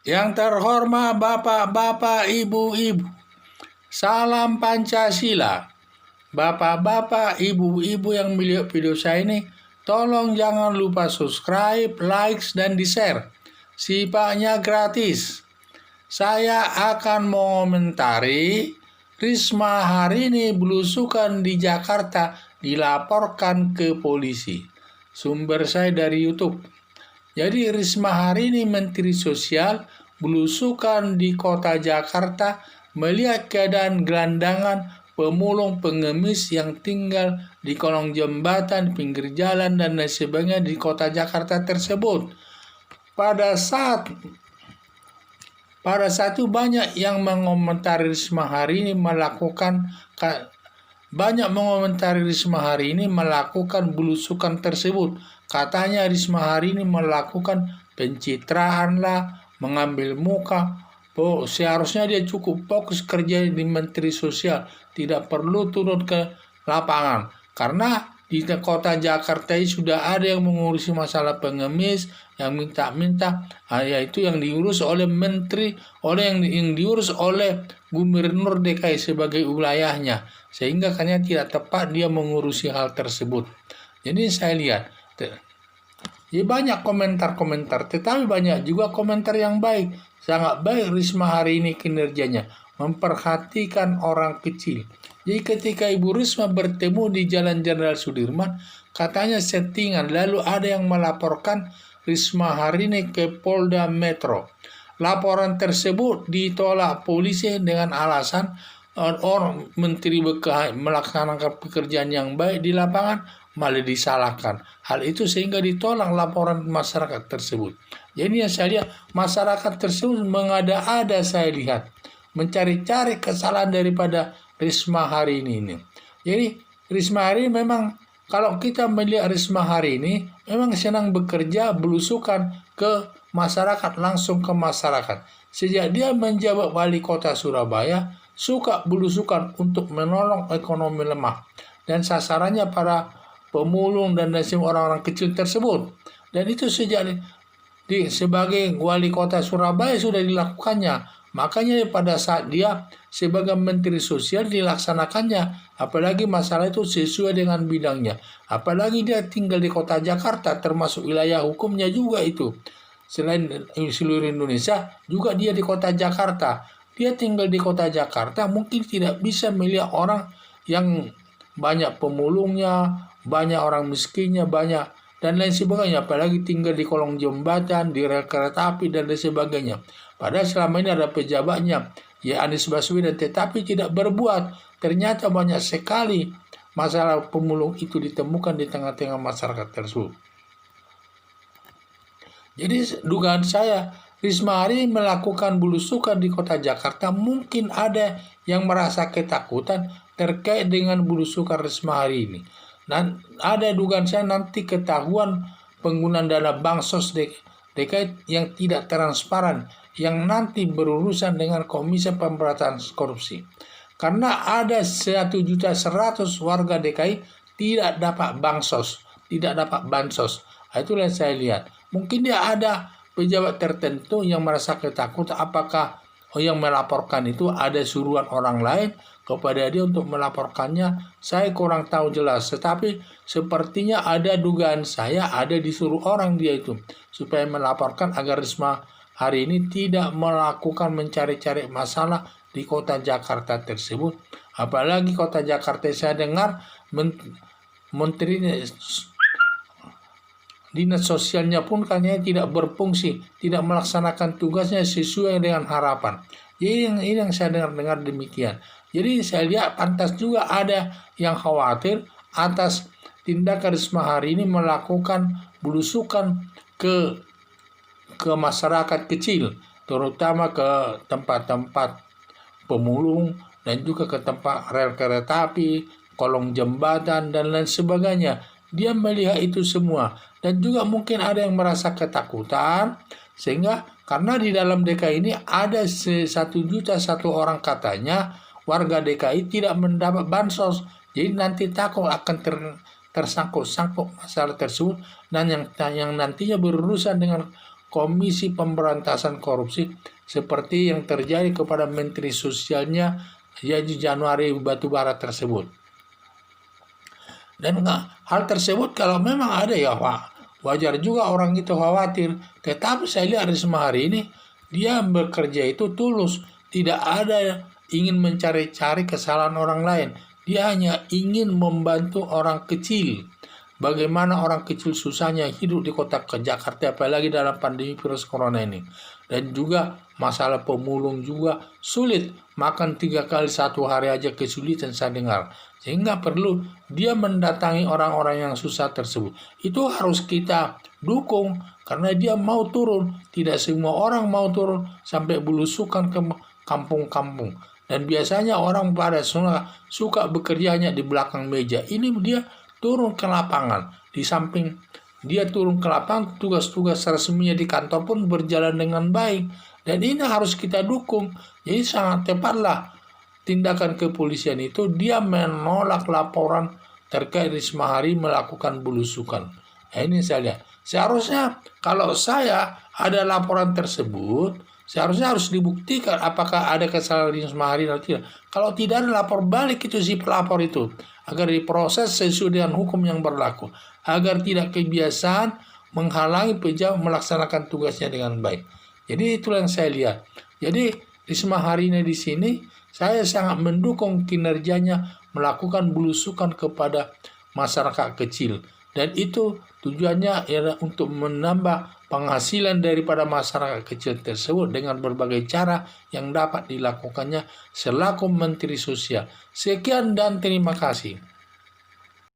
Yang terhormat Bapak-bapak, Ibu-ibu, salam Pancasila. Bapak-bapak, Ibu-ibu yang melihat video saya ini, tolong jangan lupa subscribe, likes, dan di-share. Sifatnya gratis. Saya akan mengomentari Risma hari ini belusukan di Jakarta dilaporkan ke polisi. Sumber saya dari YouTube. Jadi Risma hari ini Menteri Sosial belusukan di kota Jakarta melihat keadaan gelandangan pemulung pengemis yang tinggal di kolong jembatan, pinggir jalan, dan lain sebagainya di kota Jakarta tersebut. Pada saat itu banyak yang mengomentari Risma hari ini melakukan belusukan tersebut. Katanya Risma hari ini melakukan pencitraan lah, mengambil muka. Seharusnya dia cukup fokus kerja di Menteri Sosial, tidak perlu turun ke lapangan. Karena di kota Jakarta ini sudah ada yang mengurusi masalah pengemis, yang minta-minta, yaitu yang diurus oleh menteri, yang diurus oleh Gubernur DKI sebagai wilayahnya, sehingga kayaknya tidak tepat dia mengurusi hal tersebut. Jadi saya lihat, ya banyak komentar-komentar, tetapi banyak juga komentar yang baik. Sangat baik Risma hari ini kinerjanya, memperhatikan orang kecil. Jadi ketika Ibu Risma bertemu di Jalan Jenderal Sudirman, katanya settingan, lalu ada yang melaporkan Risma hari ini ke Polda Metro. Laporan tersebut ditolak polisi dengan alasan orang menteri melaksanakan pekerjaan yang baik di lapangan malah disalahkan. Hal itu sehingga ditolak laporan masyarakat tersebut. Jadi yang saya lihat, masyarakat tersebut mengada-ada, saya lihat mencari-cari kesalahan daripada Risma hari ini. Jadi Risma hari ini memang, kalau kita melihat Risma hari ini memang senang bekerja, belusukan ke masyarakat, langsung ke masyarakat. Sejak dia menjabat wali kota Surabaya, suka belusukan untuk menolong ekonomi lemah. Dan sasarannya para pemulung dan orang-orang kecil tersebut. Dan itu sejak sebagai wali kota Surabaya sudah dilakukannya. Makanya pada saat dia sebagai Menteri Sosial dilaksanakannya. Apalagi masalah itu sesuai dengan bidangnya. Apalagi dia tinggal di kota Jakarta, termasuk wilayah hukumnya juga itu. Selain seluruh Indonesia, juga dia di kota Jakarta. Dia tinggal di kota Jakarta, mungkin tidak bisa melihat orang yang banyak pemulungnya, banyak orang miskinnya, banyak dan lain sebagainya, apalagi tinggal di kolong jembatan, di rel kereta api, dan lain sebagainya. Padahal selama ini ada pejabatnya, ya Anies Baswedan, tetapi tidak berbuat. Ternyata banyak sekali masalah pemulung itu ditemukan di tengah-tengah masyarakat tersebut. Jadi dugaan saya, Risma hari melakukan belusukan di kota Jakarta, mungkin ada yang merasa ketakutan terkait dengan belusukan Risma hari ini. Dan ada dugaan saya nanti ketahuan penggunaan dana bansos DKI yang tidak transparan, yang nanti berurusan dengan Komisi Pemberantasan Korupsi. Karena ada 1.100.000 warga DKI tidak dapat bansos. Itulah yang saya lihat. Mungkin dia ada pejabat tertentu yang merasa ketakutan, apakah yang melaporkan itu ada suruhan orang lain kepada dia untuk melaporkannya, saya kurang tahu jelas. Tetapi sepertinya ada dugaan saya ada disuruh orang dia itu supaya melaporkan agar Risma hari ini tidak melakukan mencari-cari masalah di kota Jakarta tersebut. Apalagi kota Jakarta, saya dengar menteri dinas sosialnya pun kayaknya tidak berfungsi, tidak melaksanakan tugasnya sesuai dengan harapan. Jadi ini yang saya dengar demikian. Jadi saya lihat pantas juga ada yang khawatir atas tindakan Risma hari ini melakukan belusukan ke masyarakat kecil, terutama ke tempat-tempat pemulung dan juga ke tempat rel kereta api, kolong jembatan, dan lain sebagainya. Dia melihat itu semua. Dan juga mungkin ada yang merasa ketakutan, sehingga karena di dalam DKI ini ada 1 juta 1 orang katanya warga DKI tidak mendapat bansos. Jadi nanti takut akan tersangkut-sangkut masalah tersebut, dan yang nantinya berurusan dengan Komisi Pemberantasan Korupsi seperti yang terjadi kepada Menteri Sosialnya Yaji Januari Batubara tersebut. Dan hal tersebut kalau memang ada ya Pak, wajar juga orang itu khawatir. Tetapi saya lihat Risma hari ini, dia bekerja itu tulus. Tidak ada ingin mencari-cari kesalahan orang lain. Dia hanya ingin membantu orang kecil. Bagaimana orang kecil susahnya hidup di kota Jakarta, apalagi dalam pandemi virus corona ini. Dan juga masalah pemulung juga sulit. Makan 3 kali 1 hari aja kesulitan saya dengar. Sehingga perlu dia mendatangi orang-orang yang susah tersebut. Itu harus kita dukung karena dia mau turun. Tidak semua orang mau turun sampai belusukan ke kampung-kampung. Dan biasanya orang pada suka bekerja hanya di belakang meja. Ini dia turun ke lapangan. Di samping dia turun ke lapangan, tugas-tugas resminya di kantor pun berjalan dengan baik. Dan ini harus kita dukung. Jadi sangat tepatlah tindakan kepolisian itu, dia menolak laporan terkait Risma Hari melakukan belusukan. Nah, ini saya lihat. Seharusnya kalau saya ada laporan tersebut, seharusnya harus dibuktikan apakah ada kesalahan Risma Hari atau tidak. Kalau tidak ada, lapor balik itu si pelapor itu, agar diproses sesuai dengan hukum yang berlaku, agar tidak kebiasaan menghalangi pejabat melaksanakan tugasnya dengan baik. Jadi itulah yang saya lihat. Jadi Risma Hari ini di sini saya sangat mendukung kinerjanya melakukan belusukan kepada masyarakat kecil. Dan itu tujuannya adalah untuk menambah penghasilan daripada masyarakat kecil tersebut dengan berbagai cara yang dapat dilakukannya selaku Menteri Sosial. Sekian dan terima kasih.